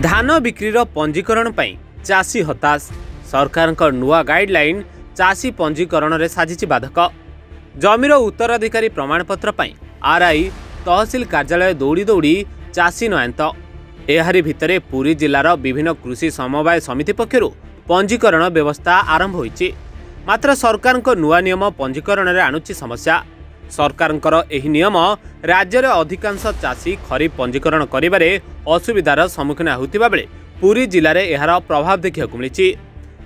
धान बिक्रीर पंजीकरण पई चाषी हताश। सरकार नुआ गाइडलाइन चाषी पंजीकरण रे साजिछि बाधक। जमीर उत्तराधिकारी प्रमाणपत्र पई आरआई तहसील कार्यालय दौड़ी दौड़ी चाषी नयंत। एहारी भितरे पुरी जिलार विभिन्न कृषि समवाय समिति पक्षरु पंजीकरण व्यवस्था आरंभ होईछि। मात्र सरकार नुआ नियम पंजीकरण रे आणुछि समस्या। सरकार एही नियम राज्य रे अधिकांश चाषी खरीफ पंजीकरण करिबारे असुविधार सम्मुखीन होउतिबा बेले पुरी जिले में एहार प्रभाव देखा मिली।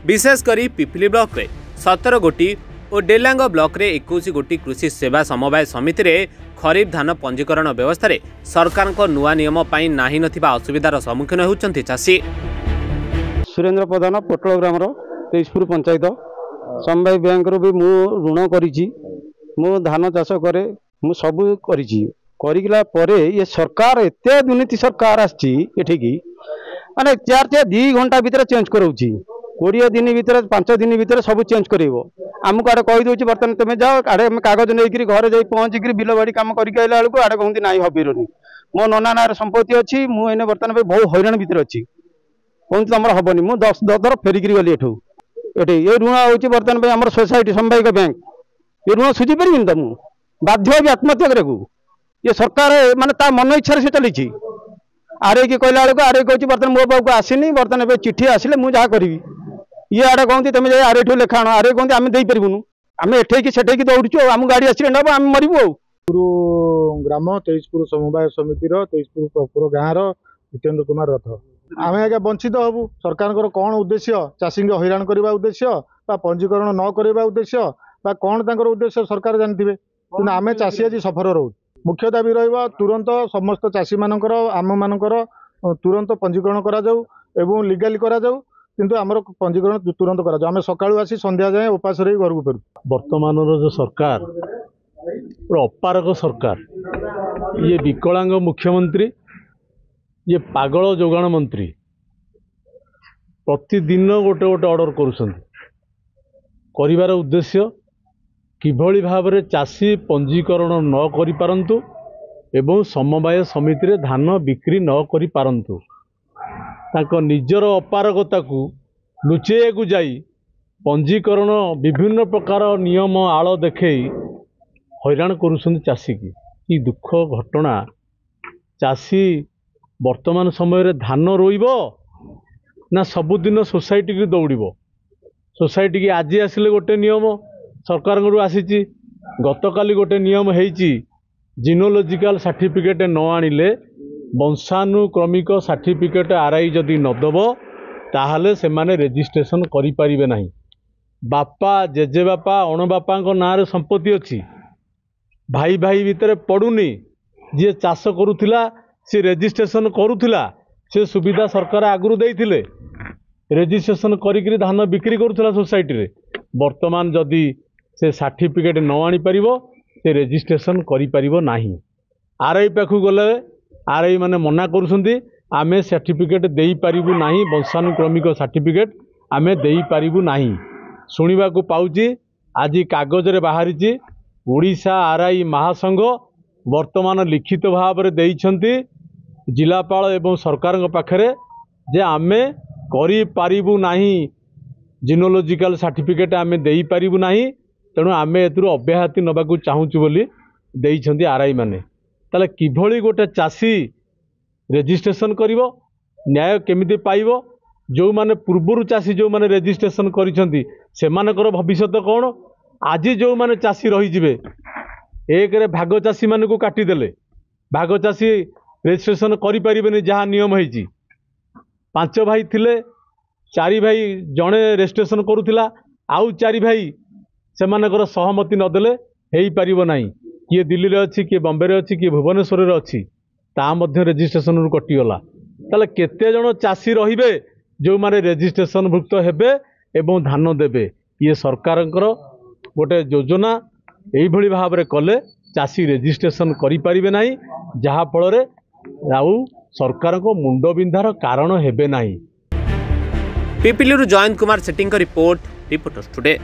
विशेषकर पिपिली ब्लॉक रे 17 गोटी और डेलांग ब्लॉक रे 21 गोटी कृषि सेवा समवाय समिति रे खरीफ धान पंजीकरण व्यवस्था रे सरकार नुआ नियम पाई नाही नथिबा असुविधार सम्मुखीन होउचंती चाषी। सुरेंद्र प्रधान पोटल ग्रामर तेजपुर पंचायत समवाय बैंक रो भी मु ऋण करिछि। मु धान चाष करे मु सब करिछि। करिला परे ये सरकार एते दुर्नीति सरकार आछि एठिकी माने 2 घंटा भीतर चेंज करोछि। 20 दिन भीतर 5 दिन भीतर सब चेंज करेबो। आमको आड़े कहि दोछि बर्तन तुम जाओ आड़े कागज नहीं घर जाई पहुँचिक बिल बाड़ी काम करके आइला बेलू आड़े कहते ना हबीरनी मो नना नार संपत्ति अच्छी मुझे बर्तमान बहुत हैरान भीतर अच्छी कहते तुम हेनी मुझे 10 थर फेरिक गली एठू ये ऋण हो बर्तमान आम सोसाइटी समवायिक बैंक ये ऋण सुझी पारि तो मुझे बाध्य भी आत्महत्या करने ये सरकार माने ता मन इच्छा से चली आरे की कहला बेलू आरे कहूँ बर्तमान मो पाक आसनी बर्तमान चिठी आसिले मुझे जहाँ करी ये आड़े कहते तुम जाए आरे लेखा आण आरे कहते आम देपारूनु आम एठेकी सेठेकी दौड़ू आम गाड़ी एक्सीडेंट हम आम मरबू। ग्राम तेजपुर समवाय समितिर तेजपुर प्रपुर गाँव जितेन्द्र कुमार रथ आम आज्ञा वंचित हबू। सरकार कौन उद्देश्य चाषी हैरान करने उद्देश्य पंजीकरण न करने उद्देश्य कौन उद्देश्य सरकार जानते कि आम चाषी आज सफर रो मुख्य दाबी रहा तुरंत समस्त चाषी मानकर आम मानकर तुरंत पंजीकरण करा लीगाली करा किंतु आमर पंजीकरण तुरंत करा आम सकाळू आसी संध्या जाए उपास रही घर को फेरू। वर्तमान जो सरकार अपारक सरकार ये विकलांग मुख्यमंत्री ये पागल जोगाण मंत्री प्रतिदिन गोटे गोटे ऑर्डर कर उद्देश्य किभली भाव में चाषी पंजीकरण न करि पारंतु एवं समवाय समिति रे धान बिक्री न करि पारंतु ताको निजर अपारगता को लुचेय को जाई पंजीकरण विभिन्न प्रकार नियम आड़ देखे हैरान करुछन चाषी की दुख घटना। चाषी वर्तमान समय रे धान रोइबो ना सबुदिन सोसाइटी की दौड़िबो। सोसाइटी की आज आसिले गोटे नियम सरकार आसी गतकाली गोटे नियम हेची जिनोलॉजिकल सर्टिफिकेट न आनिले वंशानुक्रमिक सर्टिफिकेट आरआई जदि नदब ताहले से माने रेजिस्ट्रेशन करि परिबे नाही। बापा जेजे बापा अण बापा ना रे संपत्ति अच्छी भाई भाई भितर पड़ुनी जी चाष करुला सी रेजिस्ट्रेशन करुला से सुविधा सरकार आगु देइथिले रेजिस्ट्रेशन करी धान बिक्री करुला सोसाइटी रे। वर्तमान जदि से सर्टिफिकेट न आनी परिबो से रेजिस्ट्रेशन करि परिबो नाही। आरआई पाखु गले आरआई माने मना करुछंती आमे सर्टिफिकेट देई परिबु नाही वंशानुक्रमिक सर्टिफिकेट आमे देई परिबु नाही। सुनिबा को पाउची आज कागज रे बाहरिची ओडिशा आरआई महासंघ वर्तमान लिखित भाव में देइछंती जिलापाल एवं सरकार पाखरे जे आमे करि पारिबु नाही जिनोलॉजिकल सर्टिफिकेट आमे देई पारिबु नाही तेणु आमे एतुरु अब्याहति नबाकू चाहूचु बोली देइछंती आरआई माने। ताले किभली गोटे चाषी रेजिस्ट्रेशन करिवो न्याय केमिति पाइबो जो माने पूर्वरु चाषी जो माने रेजिस्ट्रेशन करिसंती सेमानकर भविष्यत कौन आज जो माने चाषी रही जिवे एक रे भाग चाषी मान को काटी देले भाग चाषी रेजिस्ट्रेशन करि परिबेनी जहाँ नियम हेची 5 भाई थिले 4 भाई जड़े रेजिस्ट्रेशन करुला आउ 4 भाई से मानकर सहमति नदेले हेई पारिबो नाही। किए दिल्ली रे अच्छी किए बॉम्बे रे अच्छी किए भुवनेश्वर रे अच्छी ता मध्य रेजिस्ट्रेशन रु कटिगला ताले केते जण चाषी रहिबे जो माने रेजिस्ट्रेशन भुक्त हेबे एवं धान देबे। ये सरकारଙ୍କର गोटे योजना यही भली भाव में कले चाषी रेजिस्ट्रेशन करि परिबे नाही जहा फल रे आउ सरकार को मुंड बिंधार कारण हेबे नाही। Pipili Jayant Kumar setting report reporters today.